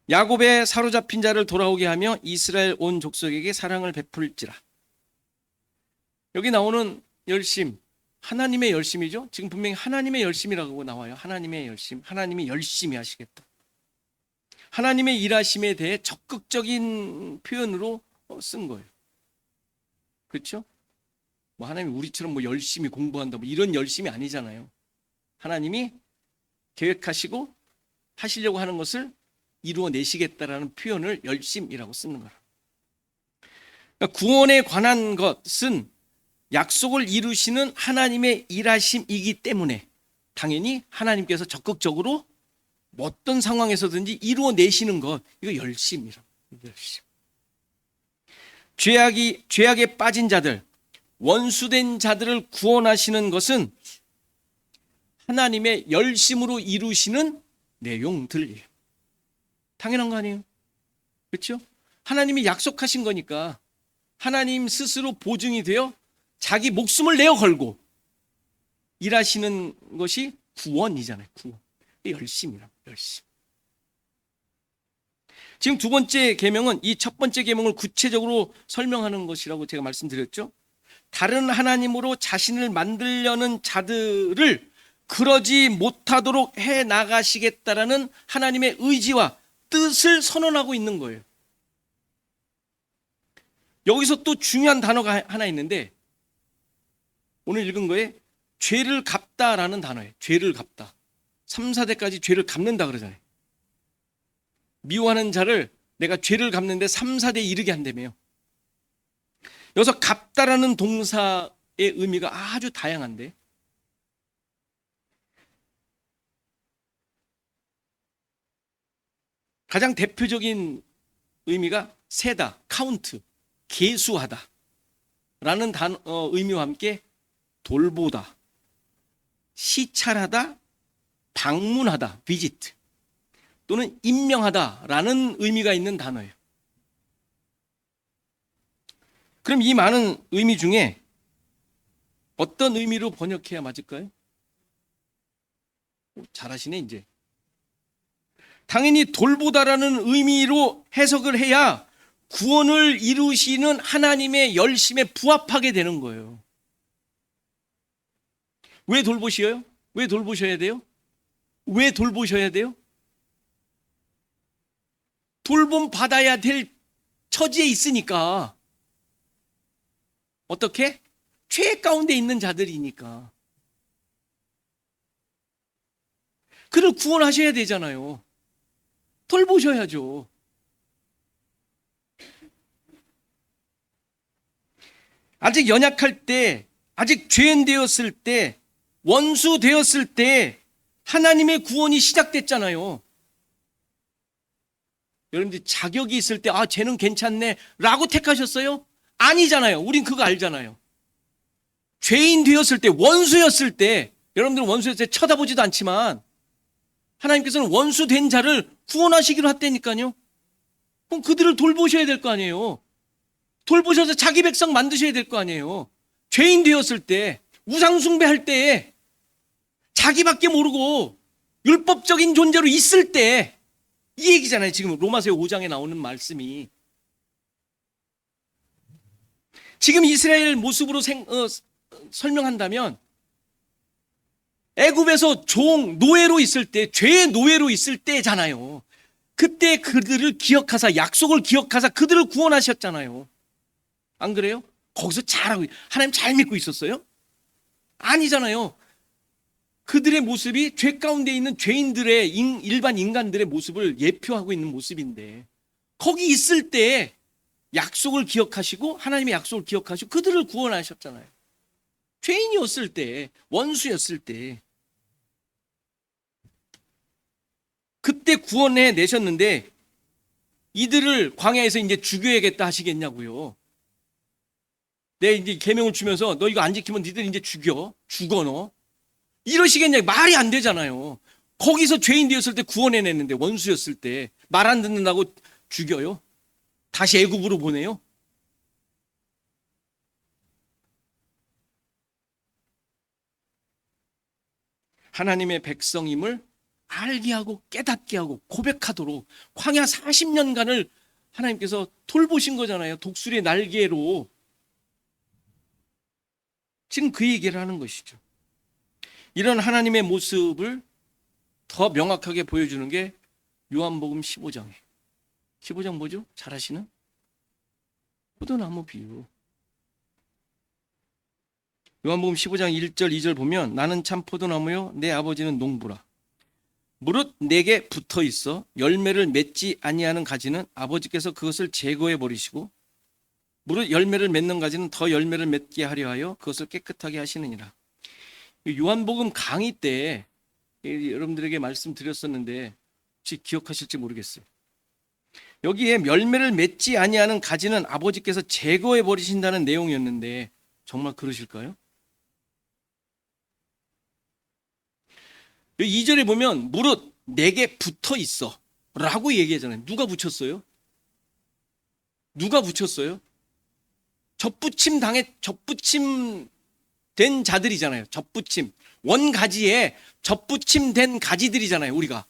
야곱의 사로잡힌 자를 돌아오게 하며 이스라엘 온 족속에게 사랑을 베풀지라. 여기 나오는 열심, 하나님의 열심이죠. 지금 분명히 하나님의 열심이라고 나와요. 하나님의 열심, 하나님이 열심히 하시겠다. 하나님의 일하심에 대해 적극적인 표현으로 쓴 거예요. 그렇죠? 하나님이 우리처럼 열심히 공부한다 이런 열심이 아니잖아요. 하나님이 계획하시고 하시려고 하는 것을 이루어내시겠다라는 표현을 열심이라고 쓰는 거라. 그러니까 구원에 관한 것은 약속을 이루시는 하나님의 일하심이기 때문에 당연히 하나님께서 적극적으로 어떤 상황에서든지 이루어내시는 것, 이거 열심이라고. 열심. 죄악에 빠진 자들, 원수된 자들을 구원하시는 것은 하나님의 열심으로 이루시는 내용들이에요. 당연한 거 아니에요? 그렇죠? 하나님이 약속하신 거니까 하나님 스스로 보증이 되어 자기 목숨을 내어 걸고 일하시는 것이 구원이잖아요. 구원. 열심이라고. 열심. 지금 두 번째 계명은 이 첫 번째 계명을 구체적으로 설명하는 것이라고 제가 말씀드렸죠. 다른 하나님으로 자신을 만들려는 자들을 그러지 못하도록 해 나가시겠다라는 하나님의 의지와 뜻을 선언하고 있는 거예요. 여기서 또 중요한 단어가 하나 있는데 오늘 읽은 거에 죄를 갚다라는 단어예요. 죄를 갚다. 3, 4대까지 죄를 갚는다 그러잖아요. 미워하는 자를 내가 죄를 갚는데 3, 4대 이르게 한다며요. 여기서 갚다라는 동사의 의미가 아주 다양한데 가장 대표적인 의미가 세다, 카운트, 계수하다 라는 의미와 함께 돌보다, 시찰하다, 방문하다, 비지트 또는 임명하다라는 의미가 있는 단어예요. 그럼 이 많은 의미 중에 어떤 의미로 번역해야 맞을까요? 잘하시네 이제. 당연히 돌보다라는 의미로 해석을 해야 구원을 이루시는 하나님의 열심에 부합하게 되는 거예요. 왜 돌보셔요? 왜 돌보셔야 돼요? 왜 돌보셔야 돼요? 돌봄 받아야 될 처지에 있으니까. 어떻게? 죄 가운데 있는 자들이니까. 그를 구원하셔야 되잖아요. 돌보셔야죠. 아직 연약할 때, 아직 죄인 되었을 때, 원수 되었을 때 하나님의 구원이 시작됐잖아요. 여러분들이 자격이 있을 때 쟤는 괜찮네 라고 택하셨어요? 아니잖아요. 우린 그거 알잖아요. 죄인 되었을 때, 원수였을 때, 여러분들은 원수였을 때 쳐다보지도 않지만 하나님께서는 원수 된 자를 구원하시기로 했다니까요. 그럼 그들을 돌보셔야 될 거 아니에요. 돌보셔서 자기 백성 만드셔야 될 거 아니에요. 죄인 되었을 때, 우상숭배할 때에 자기밖에 모르고 율법적인 존재로 있을 때, 이 얘기잖아요. 지금 로마서 5장에 나오는 말씀이. 지금 이스라엘 모습으로 설명한다면 애굽에서 노예로 있을 때, 죄의 노예로 있을 때잖아요. 그때 그들을 기억하사, 약속을 기억하사 그들을 구원하셨잖아요. 안 그래요? 거기서 잘하고, 하나님 잘 믿고 있었어요? 아니잖아요. 그들의 모습이 죄 가운데 있는 죄인들의, 일반 인간들의 모습을 예표하고 있는 모습인데, 거기 있을 때 약속을 기억하시고, 하나님의 약속을 기억하시고 그들을 구원하셨잖아요. 죄인이었을 때, 원수였을 때, 그때 구원해 내셨는데 이들을 광야에서 이제 죽여야겠다 하시겠냐고요. 내 이제 계명을 주면서 너 이거 안 지키면 니들 이제 죽어 너 이러시겠냐. 말이 안 되잖아요. 거기서 죄인 되었을 때 구원해 냈는데, 원수였을 때 말 안 듣는다고 죽여요? 다시 애굽으로 보내요? 하나님의 백성임을 알게 하고 깨닫게 하고 고백하도록 광야 40년간을 하나님께서 돌보신 거잖아요. 독수리의 날개로. 지금 그 얘기를 하는 것이죠. 이런 하나님의 모습을 더 명확하게 보여주는 게 요한복음 15장이에요. 15장 뭐죠? 잘 아시는? 포도나무 비유. 요한복음 15장 1절 2절 보면 나는 참 포도나무요 내 아버지는 농부라. 무릇 내게 붙어 있어 열매를 맺지 아니하는 가지는 아버지께서 그것을 제거해 버리시고 무릇 열매를 맺는 가지는 더 열매를 맺게 하려 하여 그것을 깨끗하게 하시느니라. 요한복음 강의 때 여러분들에게 말씀드렸었는데 혹시 기억하실지 모르겠어요. 여기에 열매를 맺지 아니하는 가지는 아버지께서 제거해 버리신다는 내용이었는데 정말 그러실까요? 2절에 보면 무릇 내게 붙어 있어 라고 얘기하잖아요. 누가 붙였어요? 누가 붙였어요? 접붙임 된 자들이잖아요. 접붙임. 원가지에 접붙임 된 가지들이잖아요. 우리가.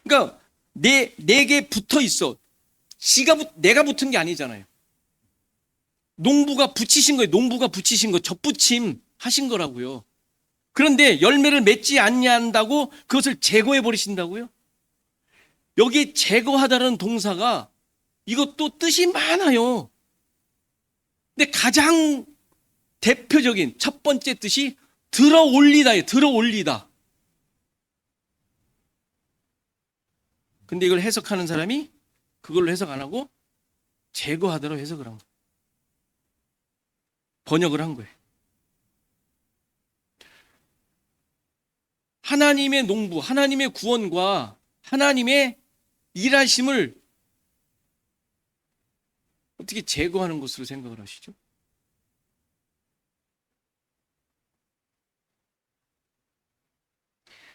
그러니까 내게 붙어 있어. 내가 붙은 게 아니잖아요. 농부가 붙이신 거예요. 농부가 붙이신 거, 접붙임 하신 거라고요. 그런데 열매를 맺지 않는다고 그것을 제거해 버리신다고요? 여기 제거하다라는 동사가 이것도 뜻이 많아요. 근데 가장 대표적인 첫 번째 뜻이 들어 올리다예요. 들어 올리다. 근데 이걸 해석하는 사람이 그걸로 해석 안 하고 제거하다로 해석을 한 거예요. 번역을 한 거예요. 하나님의 농부, 하나님의 구원과 하나님의 일하심을 어떻게 제거하는 것으로 생각을 하시죠?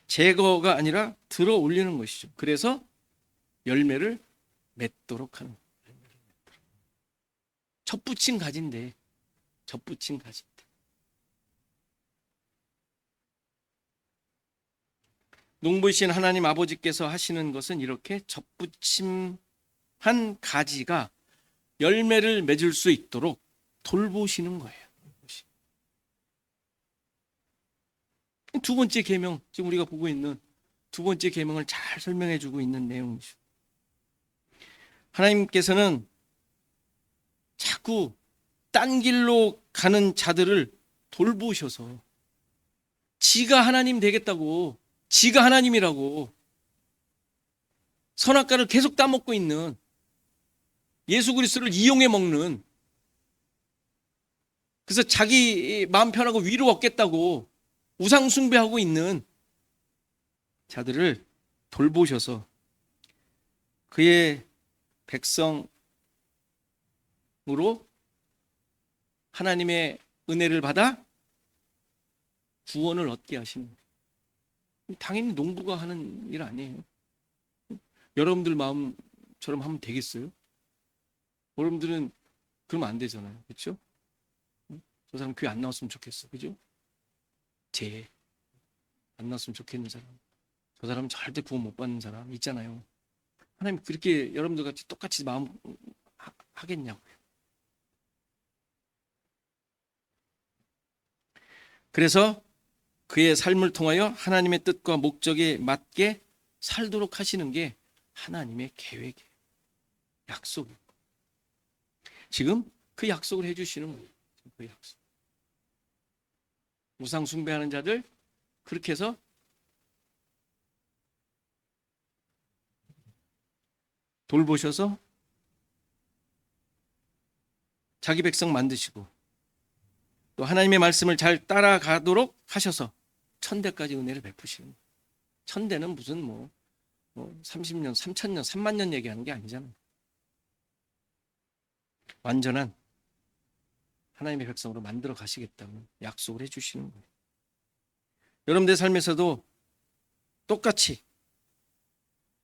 제거가 아니라 들어 올리는 것이죠. 그래서 열매를 맺도록 하는 거예요. 접붙인 가지인데, 접붙인 가지인데. 농부이신 하나님 아버지께서 하시는 것은 이렇게 접붙임한 가지가 열매를 맺을 수 있도록 돌보시는 거예요. 두 번째 계명, 지금 우리가 보고 있는 두 번째 계명을 잘 설명해 주고 있는 내용이죠. 하나님께서는 자꾸 딴 길로 가는 자들을 돌보셔서 지가 하나님 되겠다고, 지가 하나님이라고 선악과를 계속 따먹고 있는, 예수 그리스도를 이용해 먹는, 그래서 자기 마음 편하고 위로 얻겠다고 우상 숭배하고 있는 자들을 돌보셔서 그의 백성으로 하나님의 은혜를 받아 구원을 얻게 하시는 거예요. 당연히 농부가 하는 일 아니에요. 여러분들 마음처럼 하면 되겠어요? 여러분들은 그러면 안 되잖아요. 그렇죠? 저 사람 교회 안 나왔으면 좋겠어. 그죠? 안 나왔으면 좋겠는 사람. 저 사람은 절대 구원 못 받는 사람 있잖아요. 하나님 그렇게 여러분들 같이 똑같이 마음 하겠냐고요. 그래서 그의 삶을 통하여 하나님의 뜻과 목적에 맞게 살도록 하시는 게 하나님의 계획이에요. 약속이에요. 지금 그 약속을 해주시는 거예요. 그 약속. 우상 숭배하는 자들 그렇게 해서 돌보셔서 자기 백성 만드시고 또 하나님의 말씀을 잘 따라가도록 하셔서 천대까지 은혜를 베푸시는 거예요. 천대는 무슨 30년, 3000년, 30,000년 얘기하는 게 아니잖아요. 완전한 하나님의 백성으로 만들어 가시겠다고 약속을 해주시는 거예요. 여러분들 삶에서도 똑같이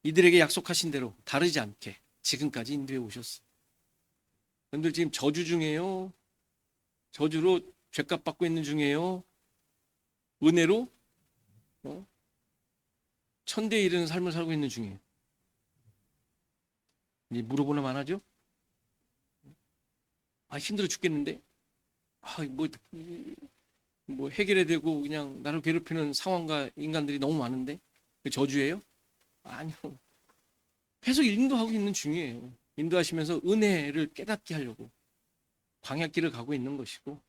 이들에게 약속하신 대로 다르지 않게 지금까지 인도해 오셨어요. 여러분들 지금 저주 중이에요? 저주로 죄값 받고 있는 중이에요? 은혜로 천대에 이르는 삶을 살고 있는 중이에요. 이제 물어보나 만하죠? 힘들어 죽겠는데 뭐 해결해야 되고 그냥 나를 괴롭히는 상황과 인간들이 너무 많은데 저주예요? 아니요. 계속 인도하고 있는 중이에요. 인도하시면서 은혜를 깨닫게 하려고 광야길을 가고 있는 것이고,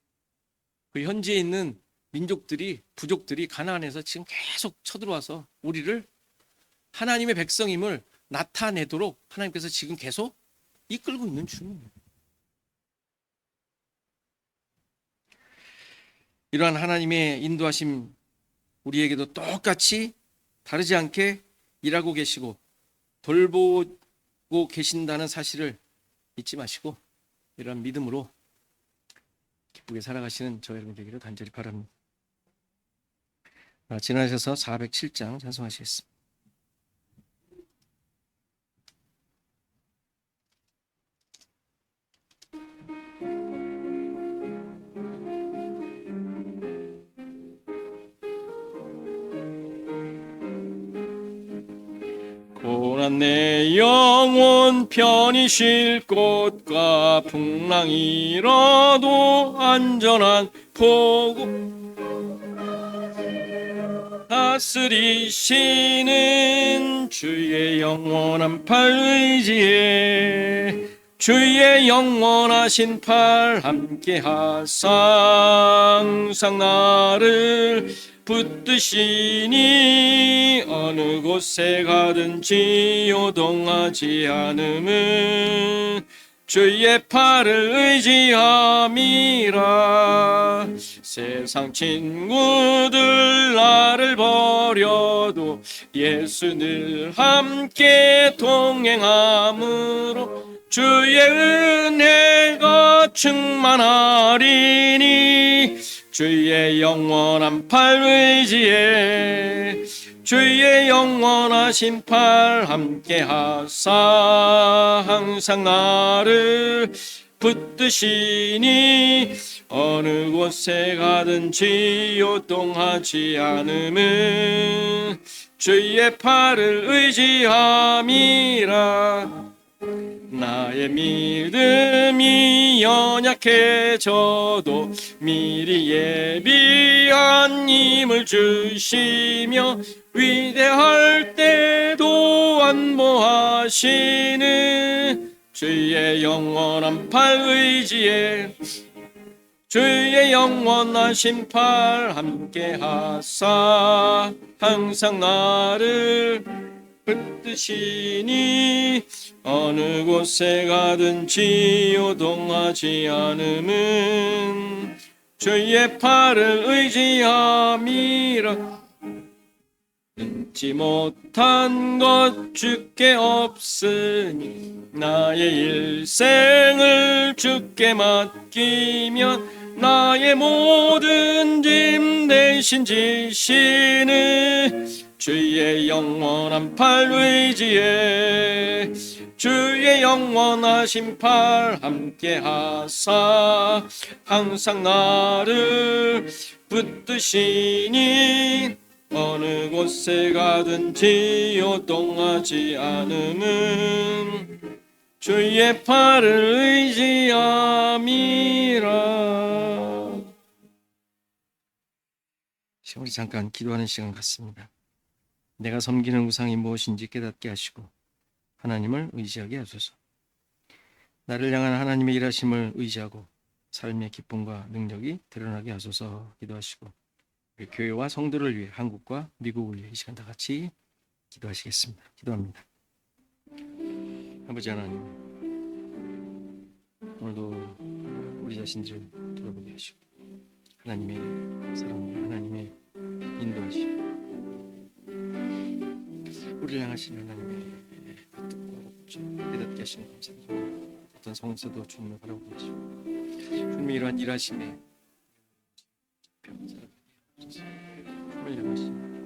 그 현지에 있는 민족들이, 부족들이 가나안에서 지금 계속 쳐들어와서 우리를 하나님의 백성임을 나타내도록 하나님께서 지금 계속 이끌고 있는 중이에요. 이러한 하나님의 인도하심 우리에게도 똑같이 다르지 않게 일하고 계시고 돌보고 계신다는 사실을 잊지 마시고 이런 믿음으로 기쁘게 살아가시는 저 여러분 되기를 간절히 바랍니다. 지나셔서 407장 찬송하시겠습니다. 고난 내 영혼 편히 쉴 곳과 풍랑이라도 안전한 포구 다스리시는 주의 영원한 팔 의지에 주의 영원하신 팔 함께 하사 항상 나를 붙드시니 어느 곳에 가든지 요동하지 않음은 주의 팔을 의지함이라. 세상 친구들 나를 버려도 예수 늘 함께 동행함으로 주의 은혜가 충만하리니 주의 영원한 팔 의지에 주의 영원하신 팔 함께 하사 항상 나를 붙드시니 어느 곳에 가든지 요동하지 않음은 주의 팔을 의지함이라. 나의 믿음이 연약해져도 미리 예비한 힘을 주시며 위대할 때도 안보하시는 주의 영원한 팔 의지에 주의 영원하신 팔 함께하사 항상 나를 붙드시니 어느 곳에 가든지 요동하지 않음은 주의 팔을 의지함이라. 잊지 못한 것 주께 없으니 나의 일생을 주께 맡기면 나의 모든 짐 대신 지시는 주의 영원한 팔 의지에 주의 영원하신 팔 함께하사 항상 나를 붙드시니 어느 곳에 가든지 요동하지 않음은 주의 팔을 의지함이라. 우리 잠깐 기도하는 시간 같습니다. 내가 섬기는 우상이 무엇인지 깨닫게 하시고 하나님을 의지하게 하소서. 나를 향한 하나님의 일하심을 의지하고 삶의 기쁨과 능력이 드러나게 하소서. 기도하시고 우리 교회와 성도를 위해, 한국과 미국을 위해 이 시간 다 같이 기도하시겠습니다. 기도합니다. 아버지 하나님, 오늘도 우리 자신들을 돌아보게 하시고 하나님의 사랑과 하나님의 인도하심, 우리를 향하신 하나님의 뜻과 깨닫게 하시는 감사합니다. 어떤 성서도 주님을 바라보게 하시고 주님의 이러한 일하심에 병사를 주님을 향하신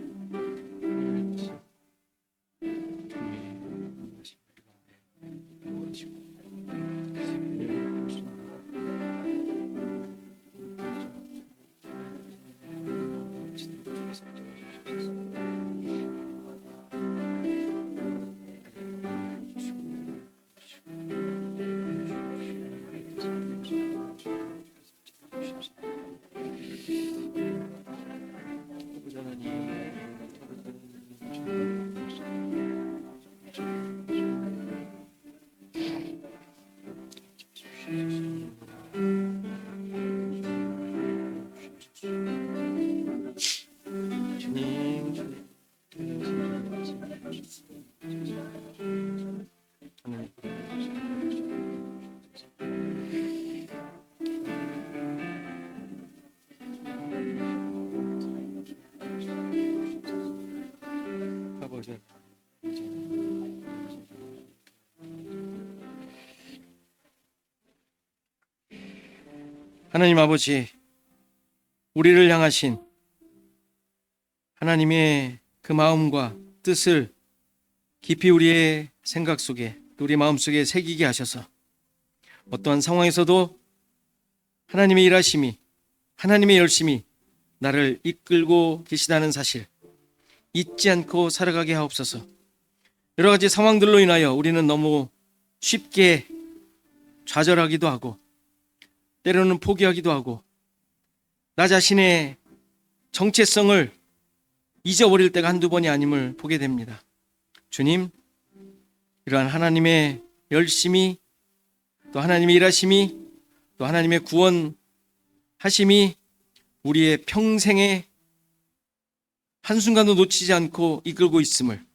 하나님 아버지, 우리를 향하신 하나님의 그 마음과 뜻을 깊이 우리의 생각 속에, 우리 마음 속에 새기게 하셔서 어떠한 상황에서도 하나님의 일하심이, 하나님의 열심이 나를 이끌고 계시다는 사실 잊지 않고 살아가게 하옵소서. 여러 가지 상황들로 인하여 우리는 너무 쉽게 좌절하기도 하고 때로는 포기하기도 하고 나 자신의 정체성을 잊어버릴 때가 한두 번이 아님을 보게 됩니다. 주님, 이러한 하나님의 열심이, 또 하나님의 일하심이, 또 하나님의 구원하심이 우리의 평생에 한순간도 놓치지 않고 이끌고 있음을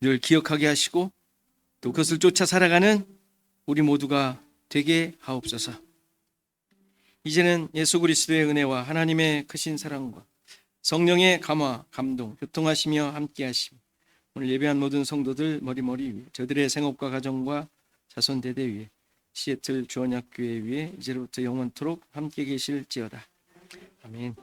늘 기억하게 하시고 또 그것을 쫓아 살아가는 우리 모두가 되게 하옵소서. 이제는 예수 그리스도의 은혜와 하나님의 크신 사랑과 성령의 감화, 감동, 교통하시며 함께하시며 오늘 예배한 모든 성도들 머리머리 위에, 저들의 생업과 가정과 자손 대대 위에, 시애틀 주언약교회 위에 이제로부터 영원토록 함께 계실지어다. 아멘.